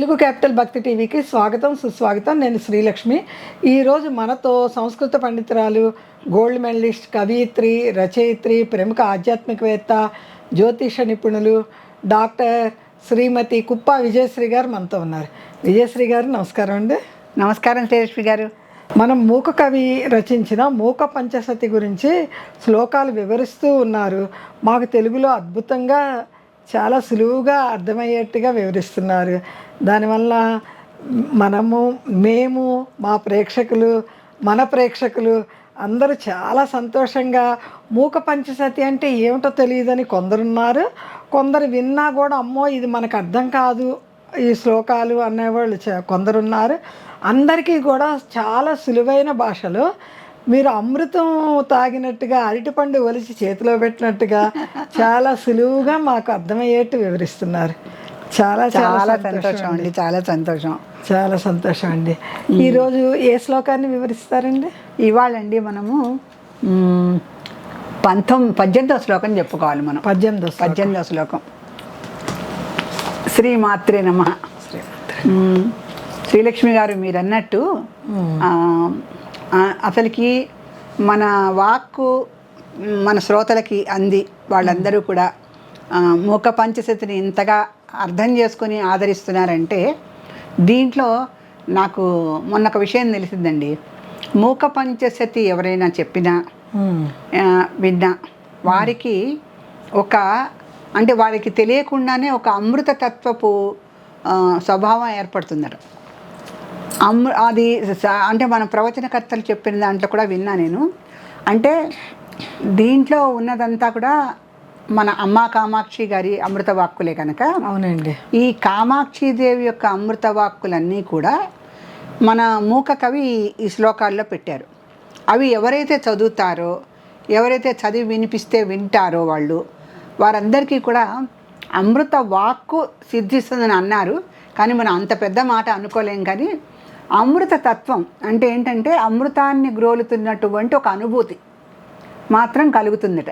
Telugu capital భక్తి టీవీకి స్వాగతం సుస్వాగతం. నేను శ్రీలక్ష్మి. ఈరోజు మనతో సంస్కృత పండితురాలు, గోల్డ్ మెడలిస్ట్, కవయిత్రి, రచయిత్రి, ప్రముఖ ఆధ్యాత్మికవేత్త, జ్యోతిష నిపుణులు డాక్టర్ శ్రీమతి కుప్ప విజయశ్రీ గారు మనతో ఉన్నారు. విజయశ్రీ గారు నమస్కారం అండి. నమస్కారం శ్రీలక్ష్మి గారు. మనం మూక కవి రచించిన మూక పంచశతి గురించి శ్లోకాలు వివరిస్తూ ఉన్నారు. మాకు తెలుగులో అద్భుతంగా చాలా సులువుగా అర్థమయ్యేట్టుగా వివరిస్తున్నారు. దానివల్ల మేము మా ప్రేక్షకులు, మన ప్రేక్షకులు అందరూ చాలా సంతోషంగా మూక పంచశతి అంటే ఏమిటో తెలియదని కొందరున్నారు. కొందరు విన్నా కూడా అమ్మో ఇది మనకు అర్థం కాదు ఈ శ్లోకాలు అనేవాళ్ళు కొందరున్నారు. అందరికీ కూడా చాలా సులువైన భాషలో మీరు అమృతం తాగినట్టుగా, అరటిపండు ఒలిచి చేతిలో పెట్టినట్టుగా చాలా సులువుగా మాకు అర్థమయ్యేట్టు వివరిస్తున్నారు. చాలా చాలా సంతోషం అండి. చాలా సంతోషం, చాలా సంతోషం అండి. ఈరోజు ఏ శ్లోకాన్ని వివరిస్తారండి? ఇవాళండి మనము 18వ శ్లోకం చెప్పుకోవాలి. మనం 18వ శ్లోకం. శ్రీమాత్రే నమః. శ్రీలక్ష్మి గారు మీరు అన్నట్టు అసలుకి మన వాక్కు మన శ్రోతలకి అంది వాళ్ళందరూ కూడా మూక పంచశతిని ఇంతగా అర్థం చేసుకొని ఆదరిస్తున్నారంటే దీంట్లో నాకు మొన్న ఒక విషయం తెలిసిందండి. మూక పంచశతి ఎవరైనా చెప్పినా విన్నా వారికి అంటే వారికి తెలియకుండానే ఒక అమృతతత్వపు స్వభావం ఏర్పడుతుందట. అది అంటే మన ప్రవచనకర్తలు చెప్పిన దాంట్లో కూడా విన్నా నేను. అంటే దీంట్లో ఉన్నదంతా కూడా మన అమ్మ కామాక్షి గారి అమృత వాక్కులే కనుక. అవునండి. ఈ కామాక్షిదేవి యొక్క అమృత వాక్కులన్నీ కూడా మన మూక కవి ఈ శ్లోకాల్లో పెట్టారు. అవి ఎవరైతే చదువుతారో, ఎవరైతే చదివి వినిపిస్తే వింటారో వారందరికీ కూడా అమృత వాక్కు సిద్ధిస్తుందని అన్నారు. కానీ మనం అంత పెద్ద మాట అనుకోలేం. కానీ అమృత తత్వం అంటే ఏంటంటే అమృతాన్ని గ్రోలుతున్నటువంటి ఒక అనుభూతి మాత్రం కలుగుతుందట.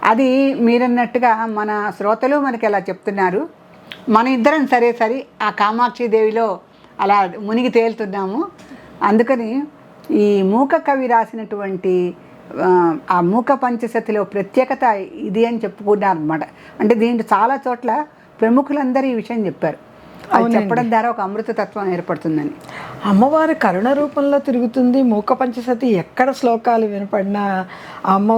అది మీరన్నట్టుగా మన శ్రోతలు మనకి ఎలా చెప్తున్నారు. మన ఇద్దరం సరే ఆ కామాక్షి దేవిలో అలా మునిగి తేలుతున్నాము. అందుకని ఈ మూక కవి రాసినటువంటి ఆ మూక పంచశతిలో ప్రత్యేకత ఇది అని చెప్పుకున్నారు అనమాట. అంటే దీంట్లో చాలా చోట్ల ప్రముఖులందరూ ఈ విషయం చెప్పారు. అది చెప్పడం ద్వారా ఒక అమృతతత్వం ఏర్పడుతుందని. అమ్మవారి కరుణ రూపంలో తిరుగుతుంది మూక పంచశతి. ఎక్కడ శ్లోకాలు వినపడినా అమ్మ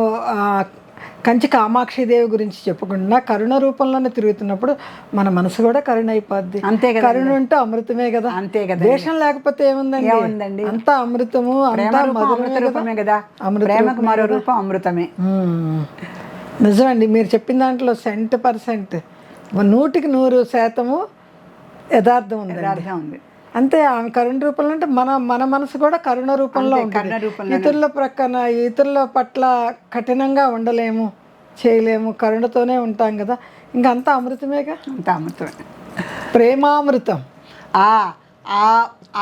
కంచి కామాక్షిదేవి గురించి చెప్పకుండా కరుణ రూపంలోనే తిరుగుతున్నప్పుడు మన మనసు కూడా కరుణ అయిపోద్ది. అంతే కదా. కరుణ ఉంటే అమృతమే కదా. అంతే కదా. దేశం లేకపోతే ఏముందండి? అంతా అమృతము, అంతా రూపమే కదా. ప్రేమకు మరో రూపం అమృతమే. నిజమండి. మీరు చెప్పిన దాంట్లో 100%, 100% యథార్థం ఉంది. అంతే. ఆమె కరుణ రూపంలో అంటే మన మనసు కూడా కరుణ రూపంలో ఉంటుంది. ఇతరుల పట్ల కఠినంగా ఉండలేము, చేయలేము, కరుణతోనే ఉంటాం కదా. ఇంకా అంతా అమృతమేగా. అంతా అమృతమే, ప్రేమామృతం.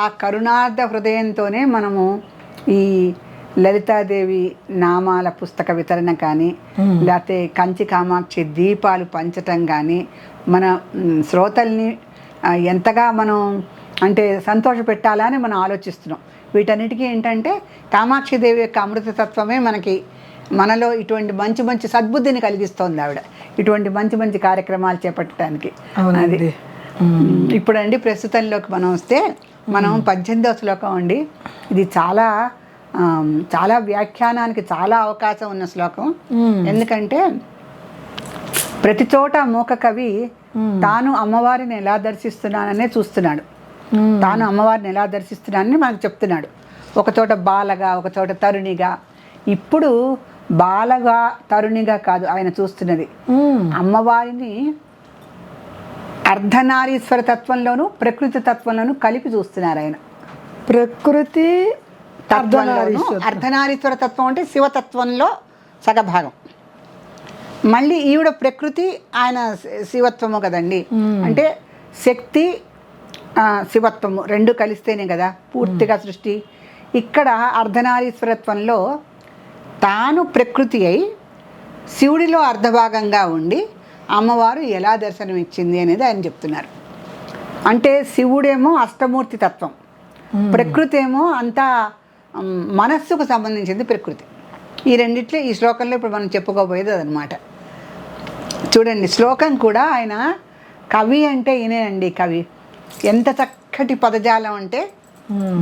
ఆ కరుణార్థ హృదయంతోనే మనము ఈ లలితాదేవి నామాల పుస్తక వితరణ కానీ, లేకపోతే కంచి కామాక్షి దీపాలు పంచటం కానీ, మన శ్రోతల్ని ఎంతగా మనం అంటే సంతోష పెట్టాలని మనం ఆలోచిస్తున్నాం. వీటన్నిటికీ ఏంటంటే కామాక్షిదేవి యొక్క అమృతతత్వమే మనలో ఇటువంటి మంచి మంచి సద్బుద్ధిని కలిగిస్తోంది ఆవిడ, ఇటువంటి మంచి మంచి కార్యక్రమాలు చేపట్టడానికి. అది ఇప్పుడండి ప్రస్తుతంలోకి మనం వస్తే మనం 18వ శ్లోకం అండి. ఇది చాలా చాలా వ్యాఖ్యానానికి చాలా అవకాశం ఉన్న శ్లోకం. ఎందుకంటే ప్రతి చోట మూక కవి తాను అమ్మవారిని ఎలా దర్శిస్తున్నాననే చూస్తున్నాడు. తాను అమ్మవారిని ఎలా దర్శిస్తున్నానని మనకు చెప్తున్నాడు. ఒక చోట బాలగా, ఒక చోట తరుణిగా. ఇప్పుడు బాలగా తరుణిగా కాదు ఆయన చూస్తున్నది, అమ్మవారిని అర్ధనారీశ్వర తత్వంలోను ప్రకృతి తత్వంలోను కలిపి చూస్తున్నారు ఆయన. ప్రకృతి అర్ధనారీశ్వర తత్వం అంటే శివతత్వంలో సగభాగం. మళ్ళీ ఈవిడ ప్రకృతి, ఆయన శివత్వము కదండి. అంటే శక్తి శివత్వము రెండు కలిస్తేనే కదా పూర్తిగా సృష్టి. ఇక్కడ అర్ధనారీశ్వరత్వంలో తాను ప్రకృతి అయి శివుడిలో అర్ధభాగంగా ఉండి అమ్మవారు ఎలా దర్శనం ఇచ్చింది అనేది ఆయన చెప్తున్నారు. అంటే శివుడేమో అష్టమూర్తి తత్వం, ప్రకృతి ఏమో అంతా మనస్సుకు సంబంధించింది ప్రకృతి. ఈ రెండిట్లో ఈ శ్లోకంలో ఇప్పుడు మనం చెప్పుకోబోయేది అదనమాట. చూడండి శ్లోకం కూడా ఆయన కవి అంటే ఈయనేనండి కవి. ఎంత చక్కటి పదజాలం అంటే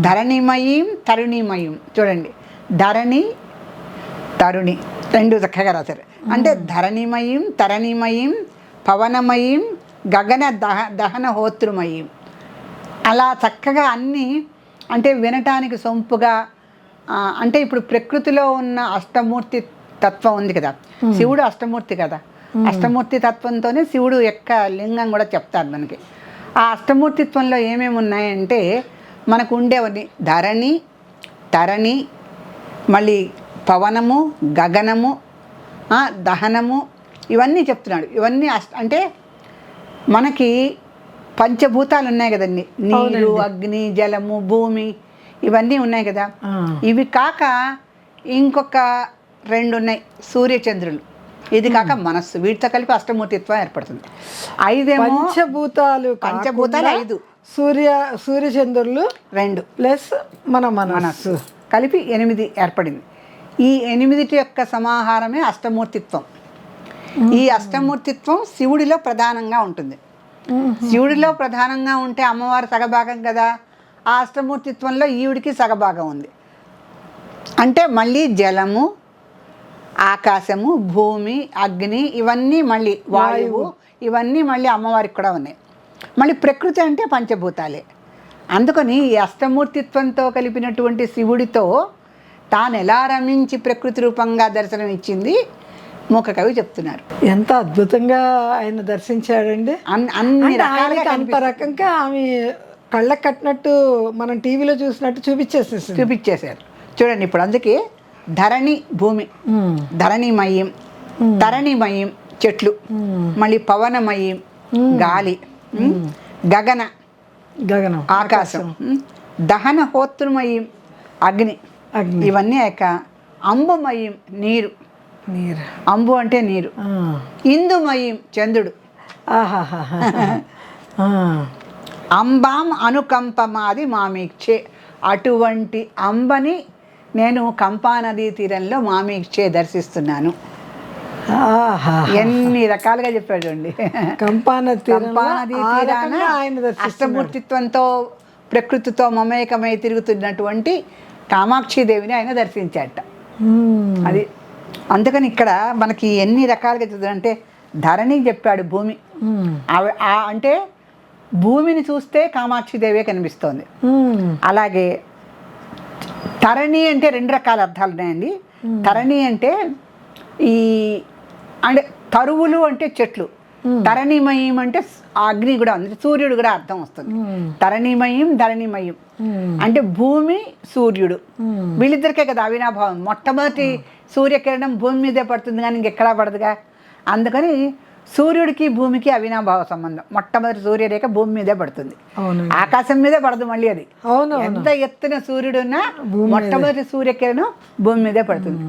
ధరణిమయీం తరుణిమయం. చూడండి ధరణి తరుణి రెండు చక్కగా రాశారు. అంటే ధరణిమయీం తరణిమయీం పవనమయీం గగన దహన హోతృమయీం. అలా చక్కగా అన్నీ అంటే వినటానికి సొంపుగా. అంటే ఇప్పుడు ప్రకృతిలో ఉన్న అష్టమూర్తి తత్వం ఉంది కదా, శివుడు అష్టమూర్తి కదా, అష్టమూర్తి తత్వంతోనే శివుడు యొక్క లింగం కూడా చెప్తారు మనకి. ఆ అష్టమూర్తిత్వంలో ఏమేమి ఉన్నాయంటే మనకు ఉండేవన్నీ ధరణి తరణి, మళ్ళీ పవనము గగనము దహనము, ఇవన్నీ చెప్తున్నాడు. ఇవన్నీ అంటే మనకి పంచభూతాలు ఉన్నాయి కదండి, నీరు అగ్ని జలము భూమి ఇవన్నీ ఉన్నాయి కదా. ఇవి కాక ఇంకొక రెండు ఉన్నాయి, సూర్యచంద్రులు, ఇది కాక మనస్సు, వీటితో కలిపి అష్టమూర్తిత్వం ఏర్పడుతుంది. ఐదేమో పంచభూతాలు 5, సూర్యచంద్రులు 2 ప్లస్ మన మనస్సు కలిపి 8 ఏర్పడింది. ఈ 8 యొక్క సమాహారమే అష్టమూర్తిత్వం. ఈ అష్టమూర్తిత్వం శివుడిలో ప్రధానంగా ఉంటుంది. శివుడిలో ప్రధానంగా ఉంటే అమ్మవారు సగభాగం కదా, ఆ అష్టమూర్తిత్వంలో ఈవిడికి సగభాగం ఉంది. అంటే మళ్ళీ జలము ఆకాశము భూమి అగ్ని ఇవన్నీ మళ్ళీ వాయువు ఇవన్నీ మళ్ళీ అమ్మవారికి కూడా ఉన్నాయి. మళ్ళీ ప్రకృతి అంటే పంచభూతాలే. అందుకని ఈ అష్టమూర్తిత్వంతో కలిపినటువంటి శివుడితో తాను ఎలా రమించి ప్రకృతి రూపంగా దర్శనం ఇచ్చింది మూక కవి చెప్తున్నారు. ఎంత అద్భుతంగా ఆయన దర్శించాడండి. అన్ని రకాలుగా అంత రకంగా ఆమె కళ్ళకు కట్టినట్టు మనం టీవీలో చూసినట్టు చూపించేశారు. చూడండి ఇప్పుడు అందుకే ధరణి భూమి, ధరణిమయం, తరణిమయం చెట్లు, మళ్ళీ పవనమయం గాలి, గగనం ఆకాశం, దహన హోతృమయం అగ్ని, ఇవన్నీ అయ్యాక అంబుమయం నీరు, అంబు అంటే నీరు, ఇందుమయం చంద్రుడు, అంబాం అనుకంపమాది మామీక్షే, అటువంటి అంబని నేను కంపా నదీ తీరంలో మామీక్షే దర్శిస్తున్నాను. ఎన్ని రకాలుగా చెప్పాడు అండి. కంపా నదీ తీరాన అష్టమూర్తిత్వంతో ప్రకృతితో మమేకమై తిరుగుతున్నటువంటి కామాక్షిదేవిని ఆయన దర్శించాట. అది అందుకని ఇక్కడ మనకి ఎన్ని రకాలుగా చూద్దామంటే ధరణి చెప్పాడు భూమి, అంటే భూమిని చూస్తే కామాక్షిదేవే కనిపిస్తోంది. అలాగే తరణి అంటే 2 రకాల అర్థాలు ఉన్నాయండి. తరణి అంటే ఈ అంటే తరువులు అంటే చెట్లు, తరణిమయం అంటే అగ్ని కూడా ఉంది, సూర్యుడు కూడా అర్థం వస్తుంది. తరణిమయం ధరణిమయం అంటే భూమి సూర్యుడు వీళ్ళిద్దరికే కదా అవినాభావం. మొట్టమొదటి సూర్యకిరణం భూమి మీదే పడుతుంది కానీ ఇంకెక్కడా పడదుగా. అందుకని సూర్యుడికి భూమికి అవినాభావ సంబంధం. మొట్టమొదటి సూర్యరేఖ భూమి మీదే పడుతుంది, ఆకాశం మీదే పడదు. మళ్ళీ అది ఎంత ఎత్తున సూర్యుడున్నా మొట్టమొదటి సూర్యకిరణం భూమి మీదే పడుతుంది.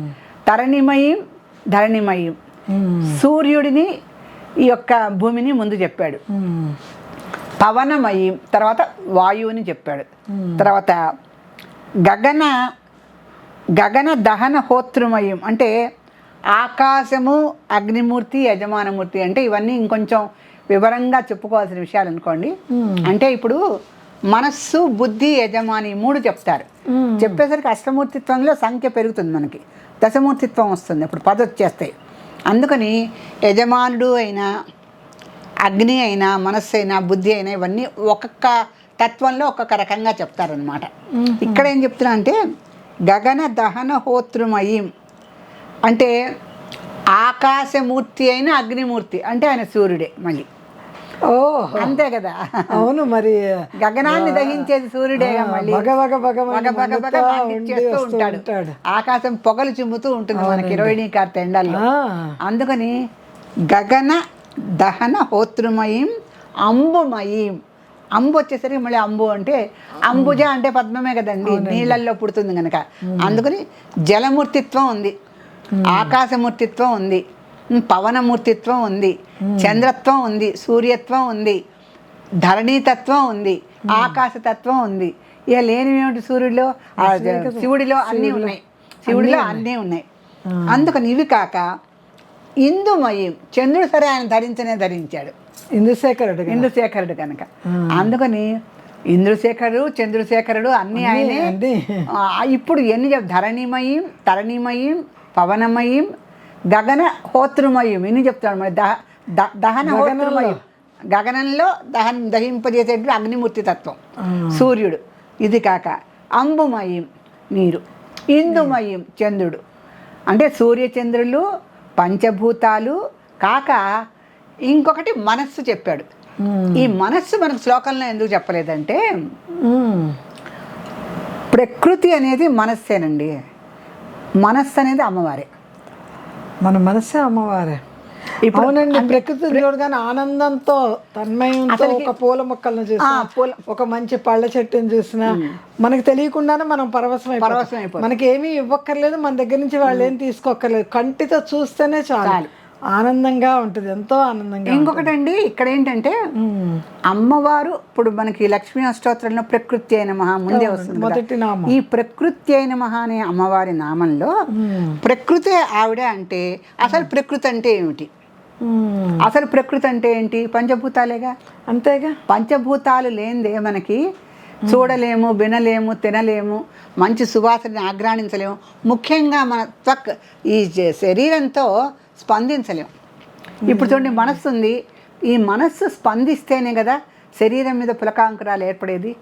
తరణిమయం ధరణిమయం, సూర్యుడిని ఈ యొక్క భూమిని ముందు చెప్పాడు. పవనమయం తర్వాత వాయువుని చెప్పాడు. తర్వాత గగన దహన హోతృమయం అంటే ఆకాశము అగ్నిమూర్తి యజమానమూర్తి. అంటే ఇవన్నీ ఇంకొంచెం వివరంగా చెప్పుకోవాల్సిన విషయాలు అనుకోండి. అంటే ఇప్పుడు మనస్సు బుద్ధి యజమాని 3 చెప్తారు. చెప్పేసరికి అష్టమూర్తిత్వంలో సంఖ్య పెరుగుతుంది, మనకి దశమూర్తిత్వం వస్తుంది, అప్పుడు 10 వచ్చేస్తాయి. అందుకని యజమానుడు అయినా అగ్ని అయినా మనస్సు అయినా బుద్ధి అయినా ఇవన్నీ ఒక్కొక్క తత్వంలో ఒక్కొక్క రకంగా చెప్తారనమాట. ఇక్కడ ఏం చెప్తున్నా అంటే గగన దహన హోతృమయం అంటే ఆకాశమూర్తి అయిన అగ్నిమూర్తి అంటే ఆయన సూర్యుడే మళ్ళీ. అంతే కదా, అవును. మరి గగనాన్ని దహించేది సూర్యుడే మళ్ళీ, చేస్తూ ఉంటాడు. ఆకాశం పొగలు చిమ్ముతూ ఉంటుంది మనకి రోహిణీ కార్తె ఎండల్లో. అందుకని గగన దహన హోతృమయం అంబుమయం. అంబు వచ్చేసరికి మళ్ళీ అంబు అంటే అంబుజ అంటే పద్మమే కదండి, నీళ్ళల్లో పుడుతుంది కనుక. అందుకని జలమూర్తిత్వం ఉంది, ఆకాశమూర్తిత్వం ఉంది, పవనమూర్తిత్వం ఉంది, చంద్రత్వం ఉంది, సూర్యత్వం ఉంది, ధరణీతత్వం ఉంది, ఆకాశతత్వం ఉంది. ఇక లేనివి ఏమిటి సూర్యుడిలో, శివుడిలో అన్నీ ఉన్నాయి, శివుడిలో అన్నీ ఉన్నాయి. అందుకని ఇవి కాక ఇందుమయం, చంద్రుడు సరే ఆయన ధరించాడు ఇంద్రశేఖరుడు కనుక. అందుకని ఇంద్రశేఖరుడు, చంద్రశేఖరుడు అన్నీ ఆయనే. ఇప్పుడు ఎన్ని ధరణిమయం, తరణిమయం, పవనమయం, గగన హోతృమయం ఎన్ని చెప్తాడు. మరి దహన హోతృమయం, గగనంలో దహింపజేసేటువంటి అగ్నిమూర్తి తత్వం సూర్యుడు. ఇది కాక అంబుమయం నీరు, ఇందుమయం చంద్రుడు. అంటే సూర్యచంద్రులు పంచభూతాలు కాక ఇంకొకటి మనస్సు చెప్పాడు. ఈ మనస్సు మనకు శ్లోకంలో ఎందుకు చెప్పలేదంటే, ప్రకృతి అనేది మనస్సేనండి, మనస్సు అనేది అమ్మవారే. మన మనస్సే అమ్మవారే. అవునండి, ప్రకృతి చూడగానే ఆనందంతో తన్మయంతో ఒక పూల మొక్కలను చూసినా, ఒక మంచి పళ్ళ చెట్టుని చూసినా మనకి తెలియకుండానే మనం పరవశం అయిపోతాం. మనకి ఏమీ ఇవ్వక్కర్లేదు, మన దగ్గర నుంచి వాళ్ళు ఏం తీసుకోక్కర్లేదు, కంటితో చూస్తేనే చాలు, ఆనందంగా ఉంటుంది, ఎంతో ఆనందంగా. ఇంకొకటండి ఇక్కడ ఏంటంటే అమ్మవారు ఇప్పుడు మనకి లక్ష్మీ అష్టోత్తరంలో ప్రకృతి అయిన మహా ముందే వస్తుంది మొదటి నామం. ఈ ప్రకృతి అయిన మహా అనే అమ్మవారి నామంలో ప్రకృతి ఆవిడ అంటే అసలు ప్రకృతి అంటే ఏమిటి? అసలు ప్రకృతి అంటే ఏంటి? పంచభూతాలేగా. అంతేగా. పంచభూతాలు లేనిదే మనకి చూడలేము, వినలేము, తినలేము, మంచి సువాసనని ఆఘ్రాణించలేము. ముఖ్యంగా మన త్వక్ ఈ శరీరంతో స్పందించలేము. ఇప్పుడు చూడండి, మనస్సు ఉంది, ఈ మనస్సు స్పందిస్తేనే కదా శరీరం మీద పులకాంకురాలు ఏర్పడేది.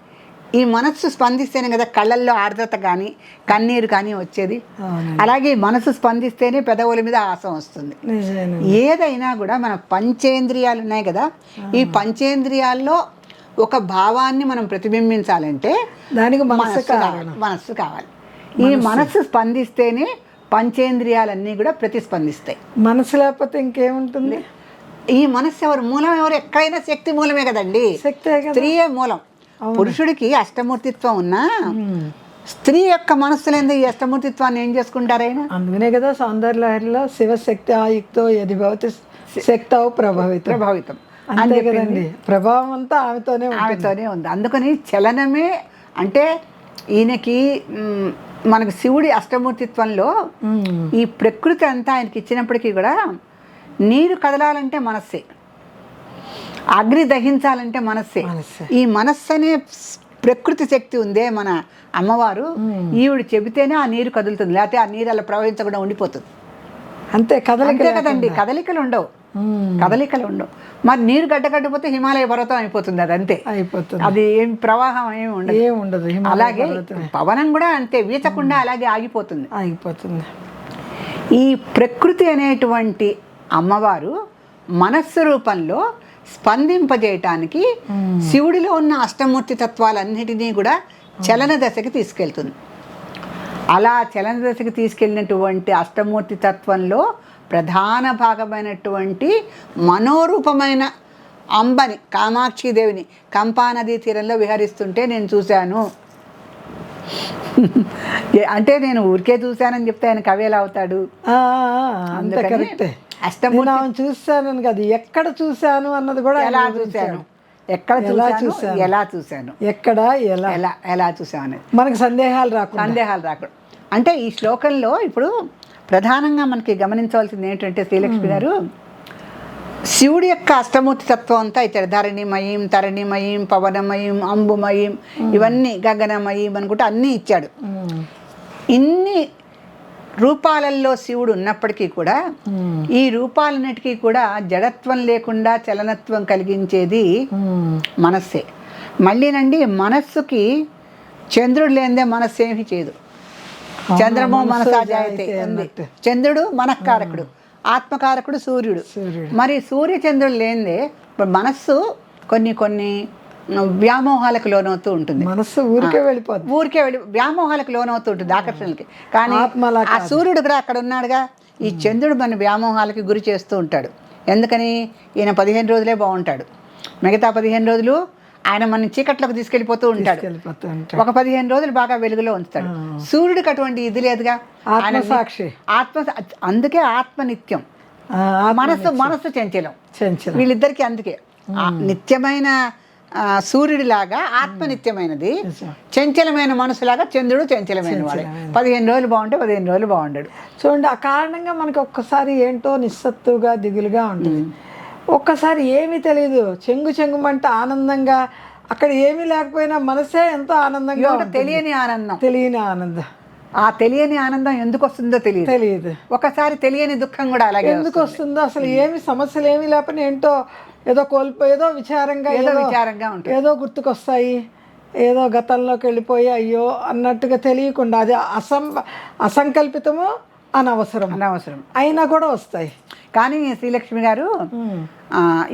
ఈ మనస్సు స్పందిస్తేనే కదా కళ్ళల్లో ఆర్ద్రత కానీ కన్నీరు కానీ వచ్చేది. అలాగే మనస్సు స్పందిస్తేనే పెదవుల మీద ఆసం వస్తుంది. ఏదైనా కూడా మన పంచేంద్రియాలు ఉన్నాయి కదా, ఈ పంచేంద్రియాల్లో ఒక భావాన్ని మనం ప్రతిబింబించాలంటే దానికి మనస్సు కావాలి. ఈ మనస్సు స్పందిస్తేనే పంచేంద్రియాలన్నీ కూడా ప్రతిస్పందిస్తాయి. మనసు లేకపోతే ఇంకేముంటుంది? ఈ మనస్సు ఎవరు మూలం? ఎవరు? ఎక్కడైనా శక్తి మూలమే కదండి, స్త్రీయే మూలం. పురుషుడికి అష్టమూర్తిత్వం ఉన్నా స్త్రీ యొక్క మనస్సులేందో ఈ అష్టమూర్తిత్వాన్ని ఏం చేసుకుంటారైనా? అందుకనే కదా సౌందర్యలహరిలో శివశక్తి ఆయుక్తో యది భవతి శక్తౌ ప్రభావితం అంతే కదండి. ప్రభావం అంతా ఆమెతోనే ఉంది. అందుకని చలనమే అంటే ఈయనకి మనకు శివుడి అష్టమూర్తిత్వంలో ఈ ప్రకృతి అంతా ఆయనకి ఇచ్చినప్పటికీ కూడా నీరు కదలాలంటే మనస్సే, అగ్ని దహించాలంటే మనస్సే. ఈ మనస్సు అనే ప్రకృతి శక్తి ఉందే మన అమ్మవారు, ఈవిడ చెబితేనే ఆ నీరు కదులుతుంది, లేకపోతే ఆ నీరు అలా ప్రవహించకుండా ఉండిపోతుంది. అంతే కదండి, కదలికలు ఉండవు. మరి నీరు గడ్డగడ్డిపోతే హిమాలయ పర్వతం అయిపోతుంది, అది అంతే అయిపోతుంది. అది ఏం ప్రవాహం ఏమి ఉండదు. అలాగే పవనం కూడా అంతే, వీచకుండా అలాగే ఆగిపోతుంది. ఈ ప్రకృతి అనేటువంటి అమ్మవారు మనస్సు రూపంలో స్పందింపజేయటానికి శివుడిలో ఉన్న అష్టమూర్తి తత్వాలన్నిటినీ కూడా చలన దశకి తీసుకెళ్తుంది. అలా చలన దశకి తీసుకెళ్ళినటువంటి అష్టమూర్తి తత్వంలో ప్రధాన భాగమైనటువంటి మనోరూపమైన అంబని, కామాక్షిదేవిని కంపానదీ తీరంలో విహరిస్తుంటే నేను చూశాను. అంటే నేను ఊరికే చూశానని చెప్తే ఆయన కవి ఎలా అవుతాడు? కరెక్టే. అష్టమూర్తి చూశాను కదా, ఎక్కడ చూశాను అన్నది కూడా ఎలా చూశాను, ఎలా చూశాను మనకు సందేహాలు రాకూడదు. అంటే ఈ శ్లోకంలో ఇప్పుడు ప్రధానంగా మనకి గమనించవలసింది ఏంటంటే శ్రీలక్ష్మి గారు, శివుడి యొక్క అష్టమూర్తి తత్వం అంతా ఇచ్చాడు. ధరణిమయం, తరణిమయం, పవనమయం, అంబుమయం, ఇవన్నీ గగనమయం అనుకుంటే అన్నీ ఇచ్చాడు. ఇన్ని రూపాలలో శివుడు ఉన్నప్పటికీ కూడా ఈ రూపాలన్నిటికీ కూడా జడత్వం లేకుండా చలనత్వం కలిగించేది మనస్సే. మళ్ళీనండి మనస్సుకి చంద్రుడు లేనిదే మనస్సు ఏమీ చేయదు. చంద్రమో మనసాజాయతే ఉంది. చంద్రుడు మనఃకారకుడు, ఆత్మకారకుడు సూర్యుడు. మరి సూర్య చంద్రుడు లేనిదే మనస్సు కొన్ని వ్యామోహాలకు లోనవుతూ ఉంటుంది. మనస్సు ఊరికే వెళ్ళి వ్యామోహాలకు లోనవుతూ ఉంటుంది, ఆకర్షణలకి. కానీ ఆ సూర్యుడు కూడా అక్కడ ఉన్నాడుగా. ఈ చంద్రుడు మన వ్యామోహాలకి గురి చేస్తూ ఉంటాడు. ఎందుకని? ఈయన 15 రోజులే బాగుంటాడు, మిగతా 15 రోజులు ఆయన మన చీకట్లోకి తీసుకెళ్ళిపోతూ ఉంటాడు. ఒక 15 రోజులు బాగా వెలుగులో ఉంచుతాడు. సూర్యుడికి అటువంటి ఇది లేదుగా, ఆత్మసాక్షి. అందుకే ఆత్మనిత్యం, మనస్సు చంచలం. వీళ్ళిద్దరికి అందుకే నిత్యమైన సూర్యుడిలాగా ఆత్మనిత్యమైనది, చంచలమైన మనసులాగా చంద్రుడు చంచలమైన వాడు. 15 రోజులు బాగుంటే 15 రోజులు బాగుండడు. చూడండి, ఆ కారణంగా మనకి ఒక్కసారి ఏంటో నిస్సత్తుగా దిగులుగా ఉంటుంది. ఒక్కసారి ఏమీ తెలియదు, చెంగుమంట ఆనందంగా, అక్కడ ఏమీ లేకపోయినా మనసే ఎంతో ఆనందంగా ఉంటుంది. తెలియని ఆనందం. ఆ తెలియని ఆనందం ఎందుకు వస్తుందో తెలియదు. ఒకసారి తెలియని దుఃఖం కూడా అలాగే ఎందుకు వస్తుందో అసలు ఏమి సమస్యలు ఏమీ లేకపోయినా ఏంటో ఏదో ఏదో విచారంగా ఉంటుంది, ఏదో గుర్తుకొస్తాయి, ఏదో గతంలోకి వెళ్ళిపోయి అయ్యో అన్నట్టుగా తెలియకుండా అది అసంకల్పితము, అనవసరం అయినా కూడా వస్తాయి. కానీ శ్రీలక్ష్మి గారు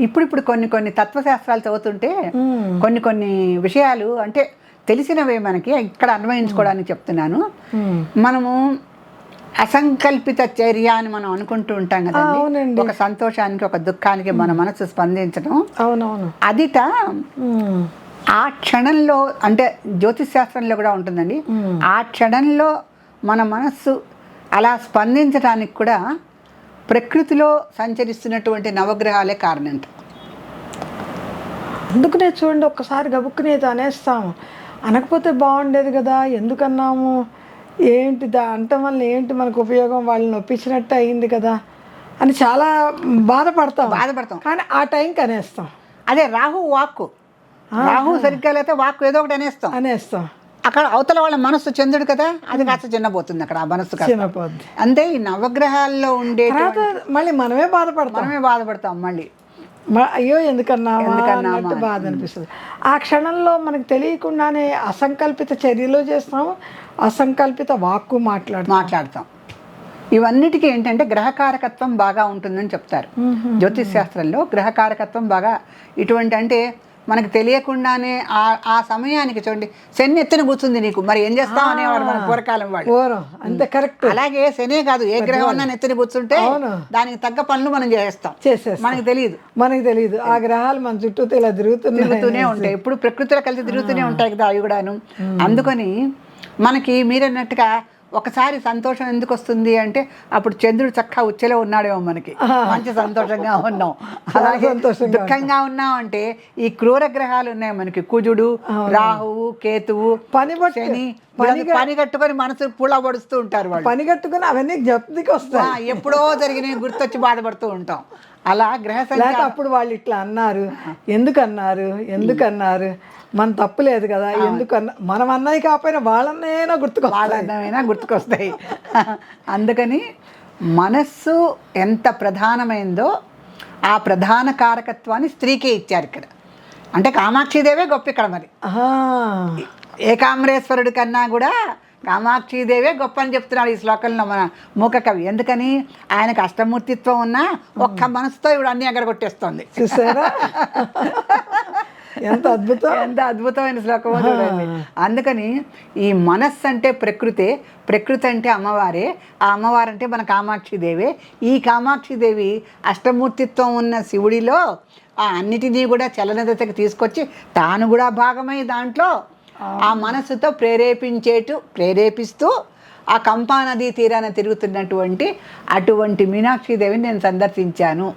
ఇప్పుడు కొన్ని తత్వశాస్త్రాలు చదువుతుంటే కొన్ని విషయాలు అంటే తెలిసినవే మనకి ఇక్కడ అన్వయించుకోవడానికి చెప్తున్నాను. మనము అసంకల్పిత చర్య అని మనం అనుకుంటూ ఉంటాం కదండి. ఒక సంతోషానికి ఒక దుఃఖానికి మన మనసు స్పందించడం, అదిట ఆ క్షణంలో అంటే జ్యోతిష్ శాస్త్రంలో కూడా ఉంటుందండి. ఆ క్షణంలో మన మనస్సు అలా స్పందించడానికి కూడా ప్రకృతిలో సంచరిస్తున్నటువంటి నవగ్రహాలే కారణం. అందుకనే చూడండి, ఒక్కసారి గబుక్కునేది అనేస్తాము, అనకపోతే బాగుండేది కదా, ఎందుకన్నాము, ఏంటి అంటం వల్ల ఏంటి మనకు ఉపయోగం, వాళ్ళని ఒప్పించినట్టు అయింది కదా అని చాలా బాధపడతాం. కానీ ఆ టైంకి అనేస్తాం. అదే రాహు వాక్కు, రాహు సరిగ్గా లేకపోతే వాక్కు ఏదో ఒకటి అనేస్తాం. అక్కడ అవతల వాళ్ళ మనస్సు చంద్రుడు కదా, అది కాస్త చిన్నపోతుంది, అక్కడ ఆ మనస్సు చిన్నపోతుంది. అంతే ఈ నవగ్రహాల్లో ఉండే మళ్ళీ మనమే బాధపడతాం మళ్ళీ అయ్యో ఎందుకన్నా బాధ అనిపిస్తుంది. ఆ క్షణంలో మనకు తెలియకుండానే అసంకల్పిత చర్యలు చేస్తాము, అసంకల్పిత వాక్కు మాట్లాడతాం. ఇవన్నిటికీ ఏంటంటే గ్రహకారకత్వం బాగా ఉంటుందని చెప్తారు జ్యోతిష్ శాస్త్రంలో. గ్రహకారకత్వం బాగా ఇటువంటి అంటే మనకు తెలియకుండానే ఆ సమయానికి చూడండి, శని ఎత్తున కూర్చుంది నీకు, మరి ఏం చేస్తావు అనేవాడు మన పూర్వకాలం వాడు. అంతే కరెక్ట్. అలాగే శనే కాదు, ఏ గ్రహం అన్నా నెత్తిన కూర్చుంటే దానికి తగ్గ పనులు మనం చేసేస్తాం, మనకు తెలియదు. ఆ గ్రహాలు మన చుట్టూ ఇలా తిరుగుతూనే ఉంటాయి, ఇప్పుడు ప్రకృతిలో కలిసి తిరుగుతూనే ఉంటాయి కదా అవి కూడాను. అందుకని మనకి మీరన్నట్టుగా ఒకసారి సంతోషం ఎందుకు వస్తుంది అంటే అప్పుడు చంద్రుడు చక్కగా ఉచ్చెలో ఉన్నాడేమో, మనకి మంచి సంతోషంగా ఉన్నాం. అలాగే దుఃఖంగా ఉన్నాం అంటే ఈ క్రూర గ్రహాలు ఉన్నాయి మనకి, కుజుడు, రాహువు, కేతువు, శని, పని కట్టుకొని మనసు పూల పడుస్తూ ఉంటారు వాళ్ళు. పని కట్టుకొని అవన్నీ జ్ఞప్తికి వస్తాయి, ఎప్పుడో జరిగినవి గుర్తొచ్చి బాధపడుతూ ఉంటాం. అలా గ్రహ సంఖ్య అప్పుడు వాళ్ళు ఇట్లా అన్నారు, ఎందుకన్నారు మన తప్పు లేదు కదా, ఎందుకన్నా మనం అన్నది కాకపోయినా వాళ్ళన్నైనా గుర్తుకొస్తాయి. అందుకని మనస్సు ఎంత ప్రధానమైందో ఆ ప్రధాన కారకత్వాన్ని స్త్రీకే ఇచ్చారు ఇక్కడ. అంటే కామాక్షిదేవే గొప్ప ఇక్కడ. మరి ఏకాంబరేశ్వరుడి కన్నా కూడా కామాక్షిదేవే గొప్ప అని చెప్తున్నాడు ఈ శ్లోకంలో మన మూక కవి. ఎందుకని ఆయనకు అష్టమూర్తిత్వం ఉన్నా ఒక్క మనసుతో ఇప్పుడు అన్ని ఎగరగొట్టేస్తోంది. చూసారా ఎంత అద్భుతమైన శ్లోకమో చూడండి. అందుకని ఈ మనస్సు అంటే ప్రకృతి అంటే అమ్మవారే, ఆ అమ్మవారు అంటే మన కామాక్షిదేవే. ఈ కామాక్షిదేవి అష్టమూర్తిత్వం ఉన్న శివుడిలో ఆ అన్నిటినీ కూడా చలనదశకి తీసుకొచ్చి తాను కూడా భాగమై దాంట్లో ఆ మనస్సుతో ప్రేరేపిస్తూ ఆ కంపా నదీ తీరాన తిరుగుతున్నటువంటి అటువంటి మీనాక్షిదేవిని నేను సందర్శించాను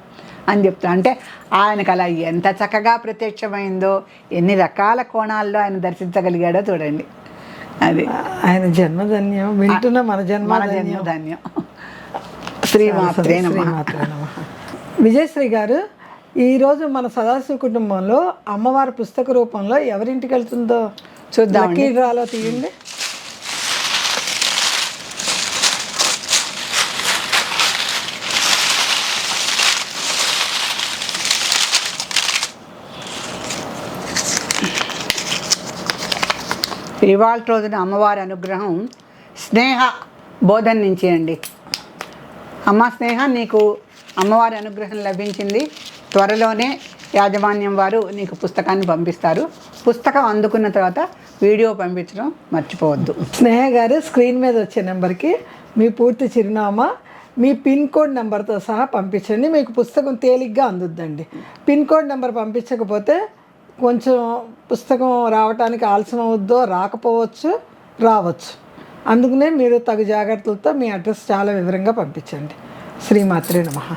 అని చెప్తాను. అంటే ఆయనకు అలా ఎంత చక్కగా ప్రత్యక్షమైందో, ఎన్ని రకాల కోణాల్లో ఆయన దర్శించగలిగాడో చూడండి. అది ఆయన జన్మధన్యం, వింటున్న మన జన్మధన్యం. శ్రీమాత్రే నమః. విజయశ్రీ గారు, ఈరోజు మన సదాశివ కుటుంబంలో అమ్మవారి పుస్తక రూపంలో ఎవరింటికి వెళ్తుందో చూద్దాం. డ్రాలో తీయండి. ఇవాళ రోజున అమ్మవారి అనుగ్రహం స్నేహ బోధన నుంచి అండి. అమ్మ స్నేహ, నీకు అమ్మవారి అనుగ్రహం లభించింది. త్వరలోనే యాజమాన్యం వారు నీకు పుస్తకాన్ని పంపిస్తారు. పుస్తకం అందుకున్న తర్వాత వీడియో పంపించడం మర్చిపోవద్దు. స్నేహ గారు, స్క్రీన్ మీద వచ్చే నెంబర్కి మీ పూర్తి చిరునామా, మీ పిన్ కోడ్ నెంబర్తో సహా పంపించండి. మీకు పుస్తకం తేలిగ్గా అందుద్దండి. పిన్ కోడ్ నెంబర్ పంపించకపోతే కొంచెం పుస్తకం రావడానికి ఆలస్యం అవుద్దో, రావచ్చు. అందుకనే మీరు తగు జాగ్రత్తలతో మీ అడ్రస్ చాలా వివరంగా పంపించండి. శ్రీమాత్రే నమః.